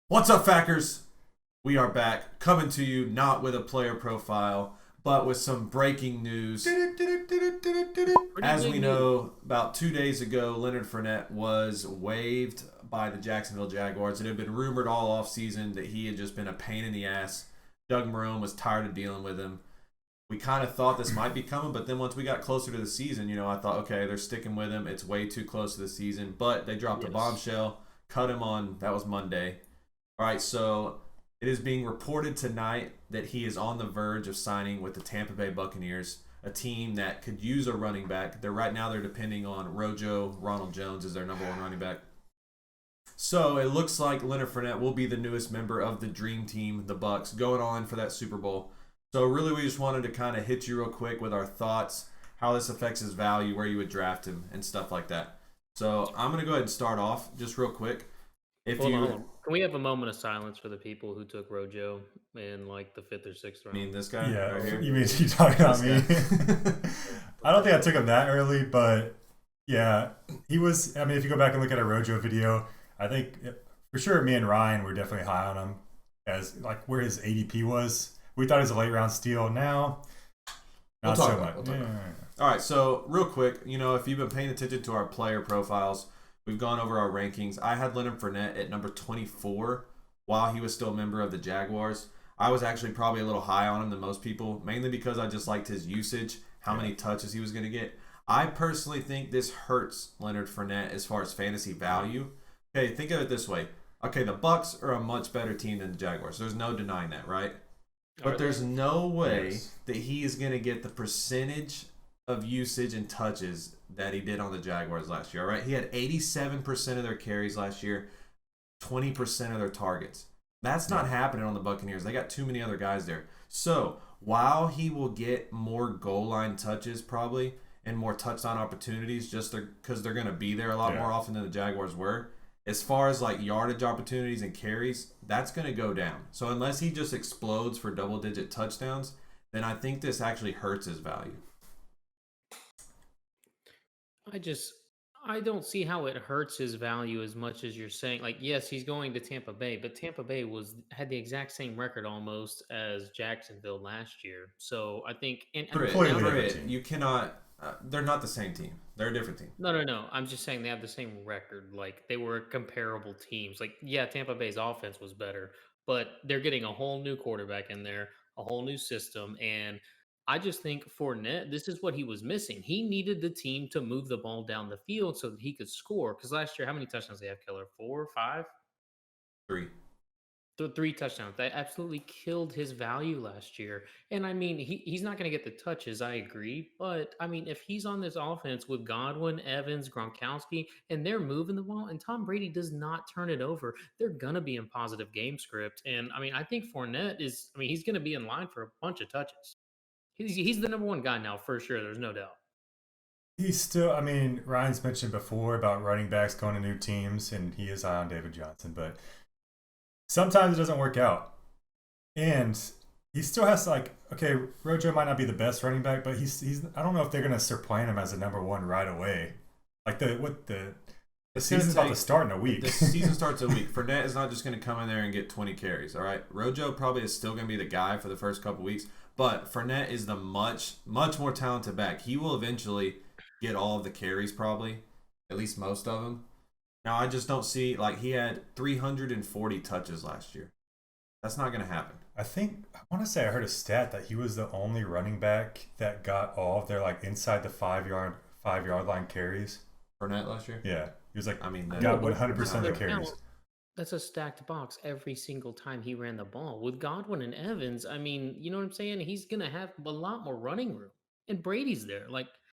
What's up, Fackers? We are back, coming to you not with a player profile, but with some breaking news. As we know, about 2 days ago, Leonard Fournette was waived by the Jacksonville Jaguars. It had been rumored all offseason that he had just been a pain in the ass. Doug Marrone was tired of dealing with him. We kind of thought this might be coming, but then once we got closer to the season, I thought, okay, they're sticking with him. It's way too close to the season. But they dropped a bombshell, cut him on, that was Monday. All right, so it is being reported tonight that he is on the verge of signing with the Tampa Bay Buccaneers, a team that could use a running back. Right now they're depending on Ronald Jones as their number one running back. So it looks like Leonard Fournette will be the newest member of the dream team, the Bucs, going on for that Super Bowl. So really we just wanted to kind of hit you real quick with our thoughts, how this affects his value, where you would draft him, and stuff like that. So I'm going to go ahead and start off just real quick. Hold on. Can we have a moment of silence for the people who took Rojo in like the 5th or 6th round? I mean, this guy right here? You mean you talking about me? I don't think I took him that early, but yeah, he was. I mean, if you go back and look at a Rojo video, I think for sure me and Ryan were definitely high on him as like where his ADP was. We thought he was a late round steal. Now, not so much. All right, so real quick, if you've been paying attention to our player profiles, we've gone over our rankings. I had Leonard Fournette at number 24 while he was still a member of the Jaguars. I was actually probably a little high on him than most people, mainly because I just liked his usage, how many touches he was going to get. I personally think this hurts Leonard Fournette as far as fantasy value. Okay, think of it this way. Okay, the Bucs are a much better team than the Jaguars. There's no denying that, right? But there's no way that he is going to get the percentage of usage and touches that he did on the Jaguars last year. All right, he had 87% of their carries last year, 20% of their targets. That's not happening on the Buccaneers. They got too many other guys there. So while he will get more goal line touches probably and more touchdown opportunities just because they're going to be there a lot more often than the Jaguars were, as far as like yardage opportunities and carries, that's going to go down. So unless he just explodes for double-digit touchdowns, then I think this actually hurts his value. I don't see how it hurts his value as much as you're saying. Like, yes, he's going to Tampa Bay, but Tampa Bay had the exact same record almost as Jacksonville last year. So I think you cannot. They're not the same team. They're a different team. No. I'm just saying they have the same record. Like they were comparable teams. Like, yeah, Tampa Bay's offense was better, but they're getting a whole new quarterback in there, a whole new system, and I just think Fournette, this is what he was missing. He needed the team to move the ball down the field so that he could score. Because last year, how many touchdowns did they have, Keller? 4, 5? 3. 3 touchdowns. That absolutely killed his value last year. And I mean, he's not going to get the touches, I agree. But I mean, if he's on this offense with Godwin, Evans, Gronkowski, and they're moving the ball, and Tom Brady does not turn it over, they're going to be in positive game script. And I mean, I think Fournette he's going to be in line for a bunch of touches. He's the number one guy now for sure. There's no doubt. He's still. I mean, Ryan's mentioned before about running backs going to new teams, and he is high on David Johnson, but sometimes it doesn't work out. And he still has okay, Rojo might not be the best running back, but he's. I don't know if they're going to supplant him as a number one right away. Like the season's about to start in a week. The season starts in a week. Fournette is not just going to come in there and get 20 carries. All right, Rojo probably is still going to be the guy for the first couple weeks. But Fournette is the much more talented back. He will eventually get all of the carries probably, at least most of them. Now, I just don't see, he had 340 touches last year. That's not going to happen. I want to say I heard a stat that he was the only running back that got all of their, inside the 5-yard line carries. Fournette last year? Yeah. He was got 100% of the carries. That's a stacked box every single time he ran the ball. With Godwin and Evans, I mean, you know what I'm saying? He's going to have a lot more running room. And Brady's there.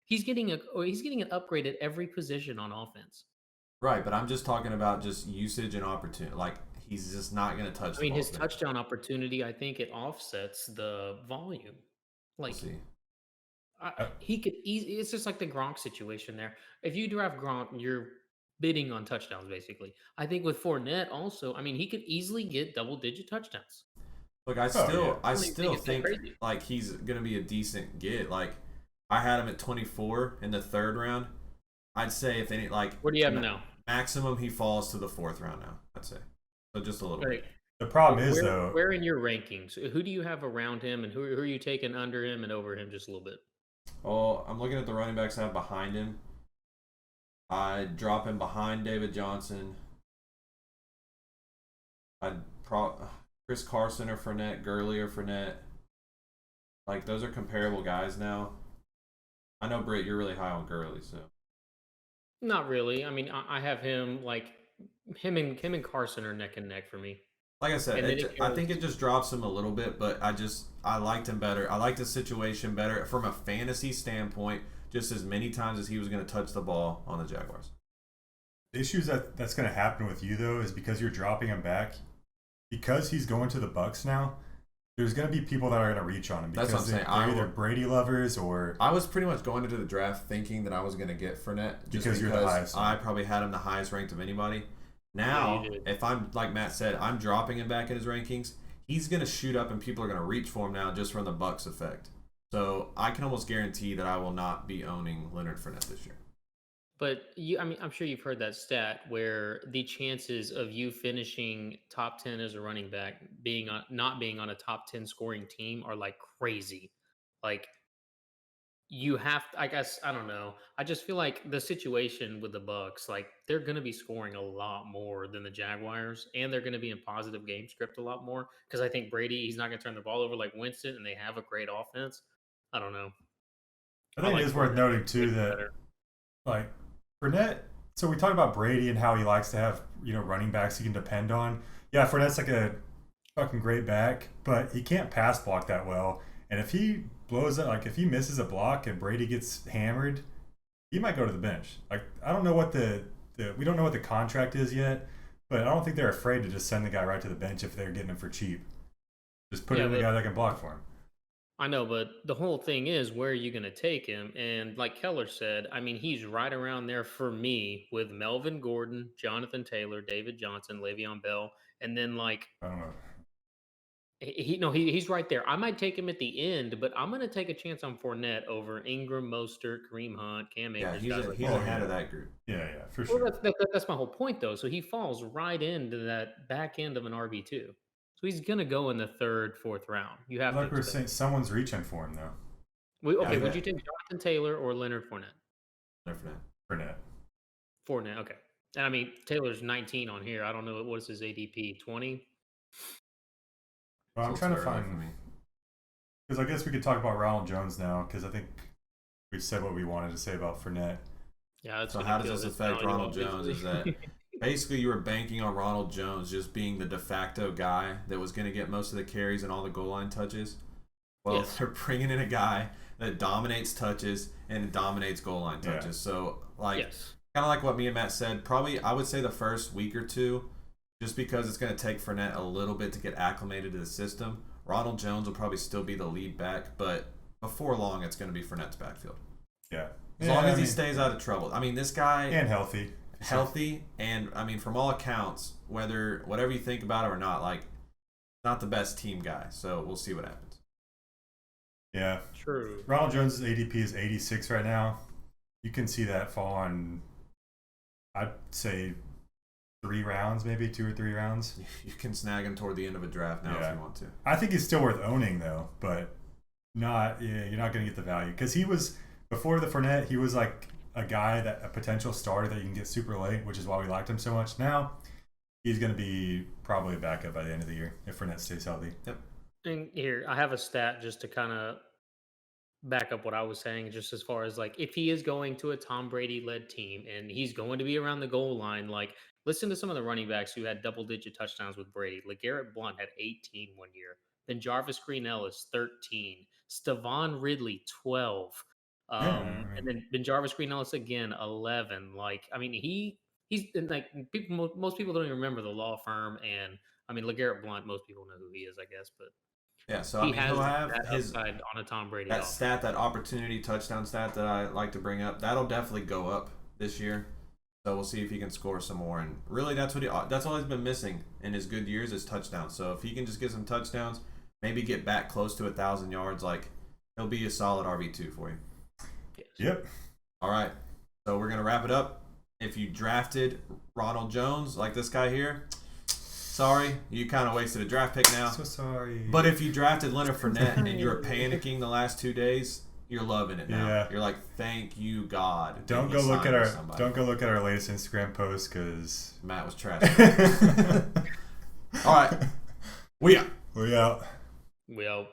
He's getting an upgrade at every position on offense. Right, but I'm just talking about just usage and opportunity. He's just not going to touch the ball. His touchdown opportunity, I think it offsets the volume. We'll see. He could it's just like the Gronk situation there. If you draft Gronk, you're bidding on touchdowns, basically. I think with Fournette also, I mean, he could easily get double-digit touchdowns. Look, I still think he's gonna be a decent get. I had him at 24 in the 3rd round. I'd say if any where do you have him now? Maximum he falls to the 4th round now. I'd say. So just a little Right. bit. The problem is, Where though, where in your rankings? Who do you have around him, and who are you taking under him and over him just a little bit? Oh, I'm looking at the running backs I have behind him. I drop him behind David Johnson. I'd Chris Carson or Fournette, Gurley or Fournette. Like those are comparable guys now. I know Britt, you're really high on Gurley, so Not really. I mean, I have him like him and Carson are neck and neck for me. like I said, And then it I goes. think it just drops him a little bit, but I liked him better. I liked the situation better from a fantasy standpoint. Just as many times as he was going to touch the ball on the Jaguars. the issues that's going to happen with you, though, is because you're dropping him back. Because he's going to the Bucs now, there's going to be people that are going to reach on him That's because what I'm saying. they're either Brady lovers or I was pretty much going into the draft thinking that I was going to get Fournette just Because you're the highest. I probably had him the highest ranked of anybody. Yeah, Now, you did. if I'm like Matt said, I'm dropping him back in his rankings. He's going to shoot up, and people are going to reach for him now just from the Bucs effect. So I can almost guarantee that I will not be owning Leonard Fournette this year. But I mean, I'm sure you've heard that stat where the chances of you finishing top 10 as a running back not being on a top 10 scoring team are like crazy. Like you have I guess I don't know. I just feel like the situation with the Bucks, like they're going to be scoring a lot more than the Jaguars, and they're going to be in positive game script a lot more because I think Brady, he's not going to turn the ball over like Winston, and they have a great offense. I don't know. I think like it is worth Fournette noting too that better. like Fournette. So we talk about Brady and how he likes to have running backs he can depend on. Yeah, Fournette's like a fucking great back, but he can't pass block that well. And if he blows it, like if he misses a block and Brady gets hammered, he might go to the bench. Like I don't know what we don't know what the contract is yet, but I don't think they're afraid to just send the guy right to the bench if they're getting him for cheap. Just put Yeah, in the but guy that can block for him. I know, but the whole thing is where are you going to take him? And like Keller said, I mean, he's right around there for me with Melvin Gordon, Jonathan Taylor, David Johnson, Le'Veon Bell, and then like I don't know. he's right there. I might take him at the end, but I'm going to take a chance on Fournette over Ingram, Mostert, Kareem Hunt, Cam Yeah, Akers, guys like he's that. ahead of that group. Yeah, for Well, sure. that's my whole point, though. So he falls right into that back end of an RB2. So he's going to go in the third, fourth round. You have Like to we are expect. saying, someone's reaching for him though. Okay, Yeah, would you take Jonathan Taylor or Leonard Fournette? Leonard Fournette. Fournette. Fournette, okay. And I mean, Taylor's 19 on here. I don't know what is his ADP, 20. Well, I'm It's trying to too early find for me. because I guess we could talk about Ronald Jones now because I think we've said what we wanted to say about Fournette. Yeah, that's So gonna how does kill this his affect value, Ronald Jones? Is obviously. that basically you were banking on Ronald Jones just being the de facto guy that was going to get most of the carries and all the goal line touches? Well, Yes. they're bringing in a guy that dominates touches and dominates goal line touches. Yeah. So, like, Yes. kind of like what me and Matt said, probably I would say the first week or two, just because it's going to take Fournette a little bit to get acclimated to the system. Ronald Jones will probably still be the lead back, but before long, it's going to be Fournette's backfield. Yeah. As long as he stays out of trouble. I mean, this guy and healthy. and I mean, from all accounts, whatever you think about it or not, like, not the best team guy. So we'll see what happens. Yeah. True. Ronald Jones' ADP is 86 right now. You can see that fall on, I'd say, 3 rounds, maybe 2 or 3 rounds. You can snag him toward the end of a draft now if you want to. I think he's still worth owning though, but you're not going to get the value because he was before the Fournette. He was like a potential starter that you can get super late, which is why we liked him so much. Now he's going to be probably a backup by the end of the year if Fournette stays healthy. Yep. And here, I have a stat just to kind of back up what I was saying, just as far as like if he is going to a Tom Brady led team and he's going to be around the goal line, like listen to some of the running backs who had double digit touchdowns with Brady. LeGarrette Blount had 18 one year. Then Jarvis Green Ellis, 13. Stevan Ridley, 12. And then Jarvis Green Ellis again, 11. Like, I mean, he's like most people don't even remember the law firm. And I mean, LeGarrette Blount, most people know who he is, I guess, but Yeah, so I he mean, has he'll have that his upside on a Tom Brady that offense. stat, that opportunity touchdown stat that I like to bring up. That'll definitely go up this year. So we'll see if he can score some more. And really, that's all he's been missing in his good years is touchdowns. So if he can just get some touchdowns, maybe get back close to 1,000 yards, like he'll be a solid RB2 for you. Yes. Yep. All right, so we're gonna wrap it up. If you drafted Ronald Jones like this guy here, sorry, you kind of wasted a draft pick now. So sorry. But if you drafted Leonard Fournette and you were panicking the last 2 days, you're loving it now. Yeah. You're like, thank you, God. Don't go look at our latest Instagram post because Matt was trash. All right. We out. We out. We out.